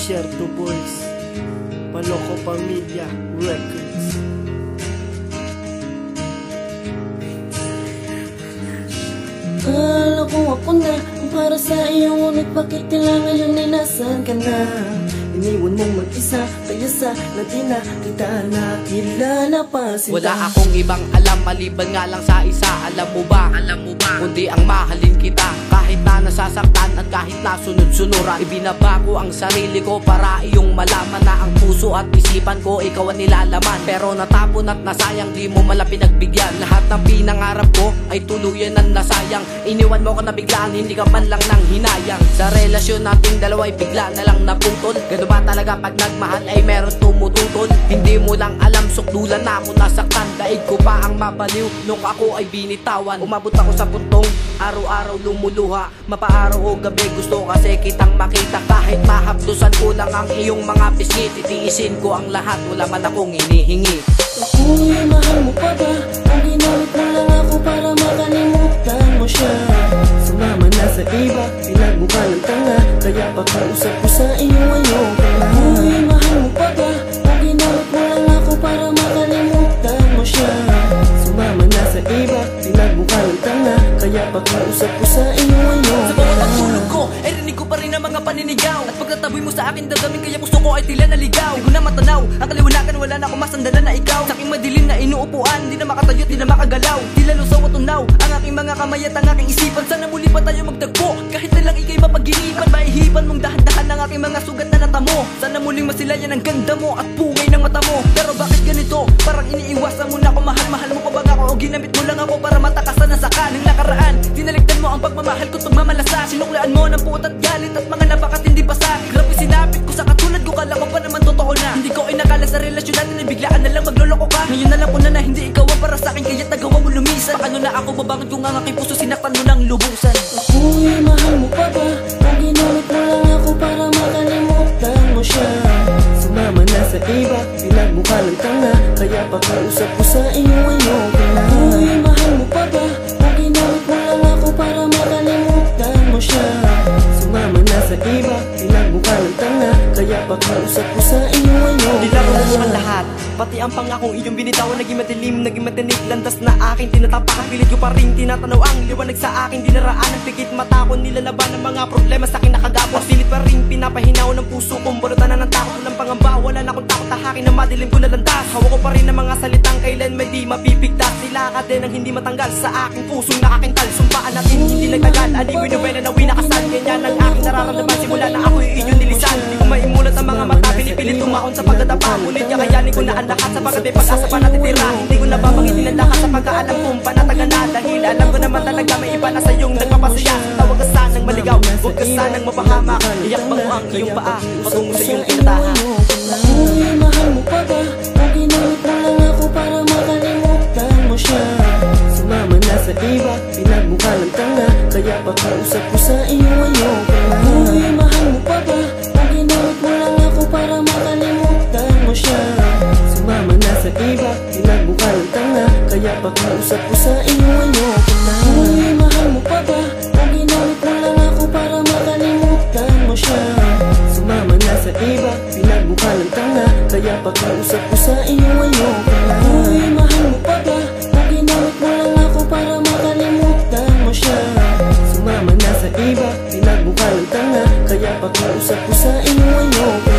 Desierto Boys, Paloko Pamilya Records. Akala ko ako na para sa iyo, ngunit bakit tila ngayon ay nasan ka na? Iniwan mong mag-isa, kaya sa natin na kita nakilala pa sila. Wala akong ibang alam, maliban nga lang sa isa. Alam mo ba, kundi ang mahalin kita. Kahit na nasasaktan at kahit na sunod-sunuran, ibinabago ang sarili ko para iyong malaman na ang puso at isipan ko ikaw ang nilalaman. Pero natapon at nasayang, di mo malang pinagbigyan. Lahat ng pinangarap ko ay tuluyan ang nasayang. Iniwan mo ko na biglaan, hindi ka man lang nang hinayang. Sa relasyon nating dalawa ay bigla na lang naputol. Gano ba talaga pag nagmahal ay meron tumututol? Hindi mo lang alam, sukdulan na ako nasaktan. Daig ko pa ang mabaliw nung ako ay binitawan. Umabot ako sa puntong araw-araw lumuluha. Mapaaraw o gabi gusto kasi kitang makita. Kahit mahapdusan ko lang ang iyong mga pisngi, titiisin ko ang lahat, wala man akong inihingi. Ako'y mahal mo pa ba? Kung ginamit mo lang ako para makalimutan mo siya. Sumama na sa iba, pinagmukha ng tanga, kaya pakausap ko sa iyo ngayon ka na. Ako'y mahal mo pa ba? Kung ginamit mo lang ako para makalimutan mo siya. Sumama na sa iba, pinagmukha ng tanga, kaya pakausap ko sa iyo ngayon Sa bawat ang tulog ko, ay rinig ko pa rin ang mga paninigaw. At pagtataboy mo sa akin damdamin, kaya puso ko ay tila naligaw. Di ko na matanaw, ang kaliwanagan wala na akong masandalan na ikaw. Sa aking madilim na inuupuan, di na makatayo, di na makagalaw. Tila lusaw at tunaw, ang aking mga kamay at ang aking isipan. Sana muli pa tayo magtagpo, kahit na lang ikay mapag-inipan. Maihipan mong dahan-dahan ang aking mga sugat na natamo. Sana muling masilayan ang ganda mo at pungay ng mata mo. Pero bakit ganito? Parang iniiwasan mo na ako, mahal mo pa ba ako? O ginamit mo lang ako para matakasan ang saka ng nakaraan. Dinaligtan mo ang pagmamahal ko't pagmamalasa. Sinuklaan mo ng puot at galit at mga napakatindi pa sa akin. Grabe sinapit ko sa katulad ko, kala ko pa naman totoo na. Hindi ko inakala sa relasyon natin ay biglaan na lang magloloko ka. Ngayon alam ko na hindi ikaw ang para sa akin, kaya tagawa mo lumisan. Paano na ako babangon kung ang aking puso sinaktan mo ng lubusan? Ako'y mahal mo pa ba? Kung ginamit mo lang ako para makalimutan mo siya. Sumama na sa iba, pinagmukha ng tanga, kaya pakausap ko sa iyo ngayon ka na. Ako'y mahal mo pa ba? Kung ginamit mo lang ako para makalimutan mo siya. Sumama na sa iba, pinagmukha ng tanga, kaya pakausap ko sa iyo ngayon ka Dilaro na. mo ang lahat, pati ang pangakong iyong binitawan. Naging madilim, naging matinik, landas na aking tinatapak. Pilit ko pa rin tinatanaw ang liwanag sa aking dinaraan. Ang pigit mata ko, nilalaban ang mga problema sa akin nakagapos. Pilit pa rin pinapahinaw ng puso kong bulutan na ng takot. Walang pangamba, wala na akong takot, tahakin na madilim ko na landas. Hawak ko pa rin ang mga salitang kailan may di mapipigtas. Sila ka din ang hindi matanggal sa aking pusong nakakintal. Sumpaan natin hindi nagtagal, aliwin nobela na winakasal. Ganyan ang aking nararamdaman simula na ako'y inyong nilisan. Di ko maimulat ang mga mata, pinipilit tumaon sa pagdadapa. Ngunit kakayanin ko na ang lahat sapagkat may pag-asa pa natitira. Hindi ko na babangitin ang lahat sa pagkaalam kong panatagan na. Dahil alam ko naman talaga may iba na sa iyong nagpapasaya. Tawag ka sanang maligaw, huwag ka sanang mapahamak. Iyak mo ang iyong paa patungo sa iyong tinatahan. Ako'y mahal mo pa ba? Kung ginamit mo lang ako para makalimutan mo siya. Sumama na sa iba, pinagmukha ng tanga, kaya pakausap ko sa iyo ngayon ka na. Ako'y mahal mo pa ba? Kung ginamit mo lang ako para makalimutan mo siya. Sumama na sa iba, pinagmukha ng tanga, kaya pakausap ko sa iyo ngayon ka na. Ako'y mahal mo pa ba? Kung ginamit mo lang ako para makalimutan mo siya. Sumama na sa iba, pinagmukha ng tanga, kaya pakausap ko sa iyo ngayon ka na. Ako'y mahal mo pa ba? Kung ginamit mo lang ako para makalimutan mo siya. Sumama na sa iba, pinagmukha ng tanga, kaya pakausap ko sa iyo ngayon ka na.